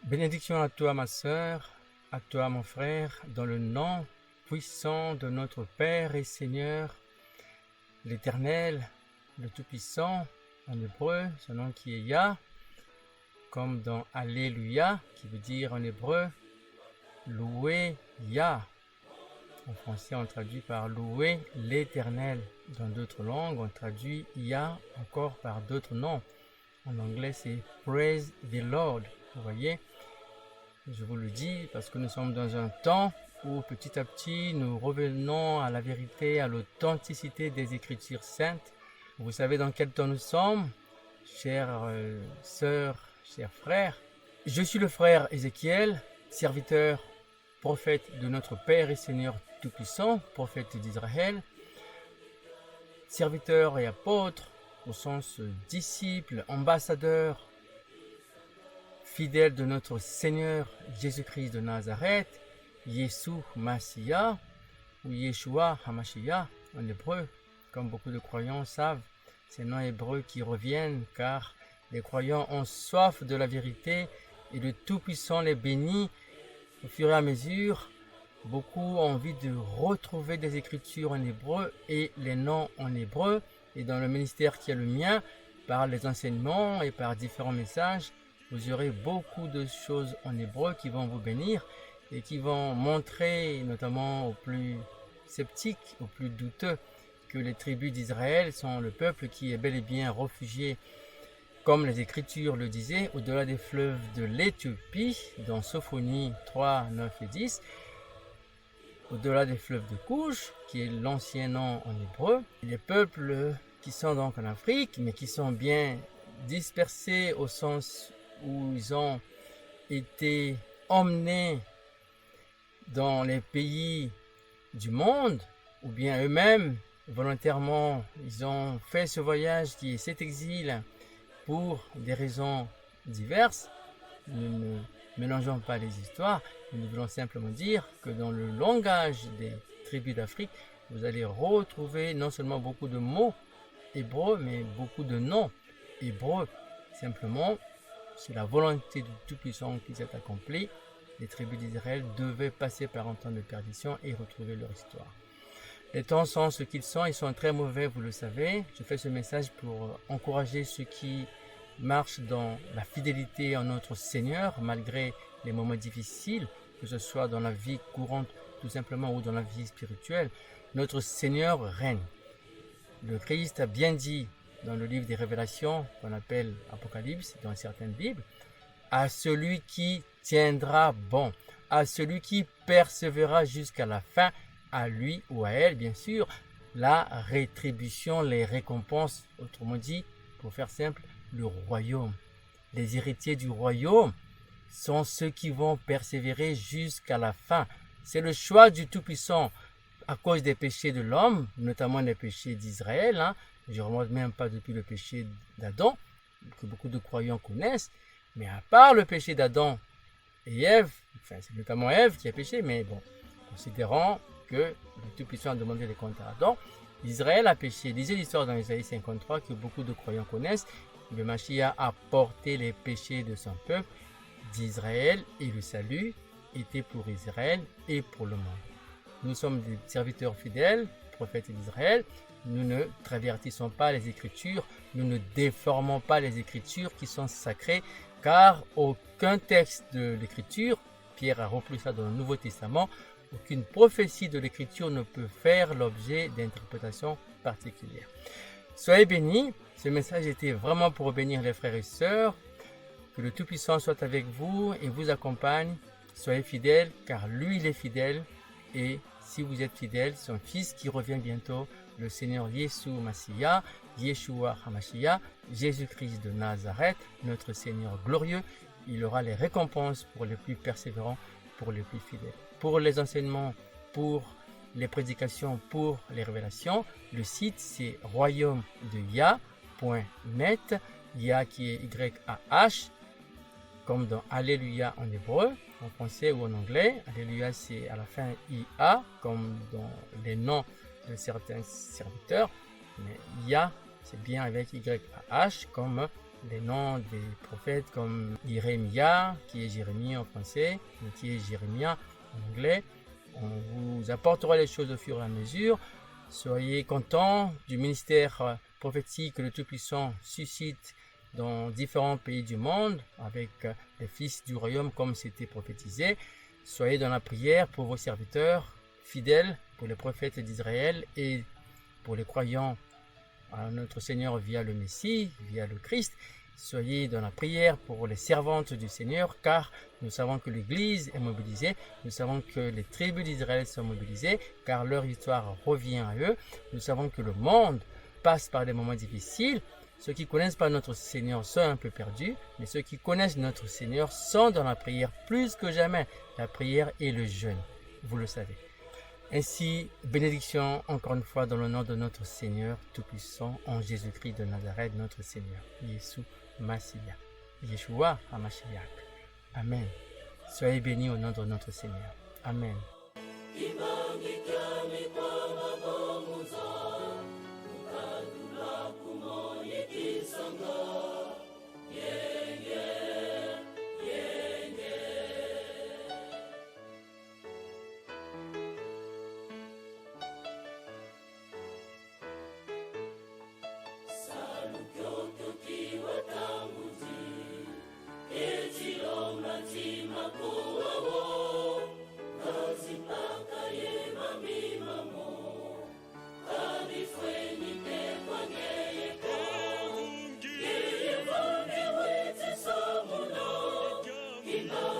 Bénédiction à toi, ma sœur, à toi, mon frère, dans le nom puissant de notre Père et Seigneur, l'Éternel, le Tout-Puissant, en hébreu, son nom qui est Yah, comme dans Alléluia, qui veut dire en hébreu louer Yah. En français, on traduit par louer l'Éternel. Dans d'autres langues, on traduit Yah encore par d'autres noms. En anglais, c'est Praise the Lord. Vous voyez, je vous le dis parce que nous sommes dans un temps où petit à petit nous revenons à la vérité, à l'authenticité des Écritures saintes. Vous savez dans quel temps nous sommes, chères sœurs, chers frères. Je suis le frère Ézéchiel, serviteur, prophète de notre Père et Seigneur Tout-Puissant, prophète d'Israël, serviteur et apôtre, au sens disciple, ambassadeur, fidèle de notre Seigneur Jésus-Christ de Nazareth, Yeshua Mashiach, ou Yeshua HaMashiach en hébreu, comme beaucoup de croyants savent, ces noms hébreux qui reviennent, car les croyants ont soif de la vérité et le Tout-Puissant les bénit. Au fur et à mesure, beaucoup ont envie de retrouver des écritures en hébreu et les noms en hébreu. Et dans le ministère qui est le mien, par les enseignements et par différents messages, vous aurez beaucoup de choses en hébreu qui vont vous bénir et qui vont montrer, notamment aux plus sceptiques, aux plus douteux, que les tribus d'Israël sont le peuple qui est bel et bien réfugié, comme les Écritures le disaient, au-delà des fleuves de l'Éthiopie, dans Sophonie 3, 9 et 10, au-delà des fleuves de Couche, qui est l'ancien nom en hébreu, les peuples qui sont donc en Afrique, mais qui sont bien dispersés au sens où ils ont été emmenés dans les pays du monde, ou bien eux-mêmes, volontairement, ils ont fait ce voyage qui est cet exil pour des raisons diverses. Nous ne mélangeons pas les histoires, nous voulons simplement dire que dans le langage des tribus d'Afrique, vous allez retrouver non seulement beaucoup de mots hébreux, mais beaucoup de noms hébreux. Simplement, c'est la volonté du Tout-Puissant qui s'est accomplie. Les tribus d'Israël devaient passer par un temps de perdition et retrouver leur histoire. Les temps sont ce qu'ils sont, ils sont très mauvais, vous le savez. Je fais ce message pour encourager ceux qui marchent dans la fidélité en notre Seigneur, malgré les moments difficiles, que ce soit dans la vie courante tout simplement ou dans la vie spirituelle. Notre Seigneur règne. Le Christ a bien dit dans le livre des Révélations, qu'on appelle Apocalypse dans certaines Bibles, à celui qui tiendra bon, à celui qui persévérera jusqu'à la fin, à lui ou à elle, bien sûr, la rétribution, les récompenses, autrement dit, pour faire simple, le royaume. Les héritiers du royaume sont ceux qui vont persévérer jusqu'à la fin. C'est le choix du Tout-Puissant à cause des péchés de l'homme, notamment les péchés d'Israël. Je ne remonte même pas depuis le péché d'Adam, que beaucoup de croyants connaissent. Mais à part le péché d'Adam et Ève, enfin c'est notamment Ève qui a péché, mais bon, considérant que le Tout-Puissant a demandé des comptes à Adam, Israël a péché. Lisez l'histoire dans Isaïe 53 que beaucoup de croyants connaissent. Le Mashiach a porté les péchés de son peuple d'Israël et le salut était pour Israël et pour le monde. Nous sommes des serviteurs fidèles, prophètes d'Israël. Nous ne travertissons pas les Écritures, nous ne déformons pas les Écritures qui sont sacrées, car aucun texte de l'Écriture, Pierre a repris ça dans le Nouveau Testament, aucune prophétie de l'Écriture ne peut faire l'objet d'interprétations particulières. Soyez bénis, ce message était vraiment pour bénir les frères et sœurs, que le Tout-Puissant soit avec vous et vous accompagne. Soyez fidèles, car lui il est fidèle, et si vous êtes fidèles, son Fils qui revient bientôt, le Seigneur Yeshua Mashiach, Yeshua HaMashiach, Jésus-Christ de Nazareth, notre Seigneur glorieux, il aura les récompenses pour les plus persévérants, pour les plus fidèles. Pour les enseignements, pour les prédications, pour les révélations, le site c'est royaume-de-yah.net, Yah qui est Y-A-H, comme dans Alléluia en hébreu, en français ou en anglais. Alléluia c'est à la fin I-A, comme dans les noms de certains serviteurs, mais Yah c'est bien avec Y-A-H, comme les noms des prophètes comme Jérémia, qui est Jérémie en français, mais qui est Jérémia en anglais. On vous apportera les choses au fur et à mesure. Soyez contents du ministère prophétique que le Tout-Puissant suscite dans différents pays du monde avec les fils du royaume comme c'était prophétisé. Soyez dans la prière pour vos serviteurs fidèles, pour les prophètes d'Israël et pour les croyants à notre Seigneur via le Messie, via le Christ. Soyez dans la prière pour les servantes du Seigneur, car nous savons que l'Église est mobilisée, nous savons que les tribus d'Israël sont mobilisées, car leur victoire revient à eux. Nous savons que le monde passe par des moments difficiles. Ceux qui ne connaissent pas notre Seigneur sont un peu perdus, mais ceux qui connaissent notre Seigneur sont dans la prière plus que jamais. La prière et le jeûne, vous le savez. Ainsi, bénédiction encore une fois dans le nom de notre Seigneur Tout-Puissant, en Jésus-Christ de Nazareth, notre Seigneur, Yeshua Mashiach, Yeshua HaMashiach. Amen. Soyez bénis au nom de notre Seigneur. Amen. King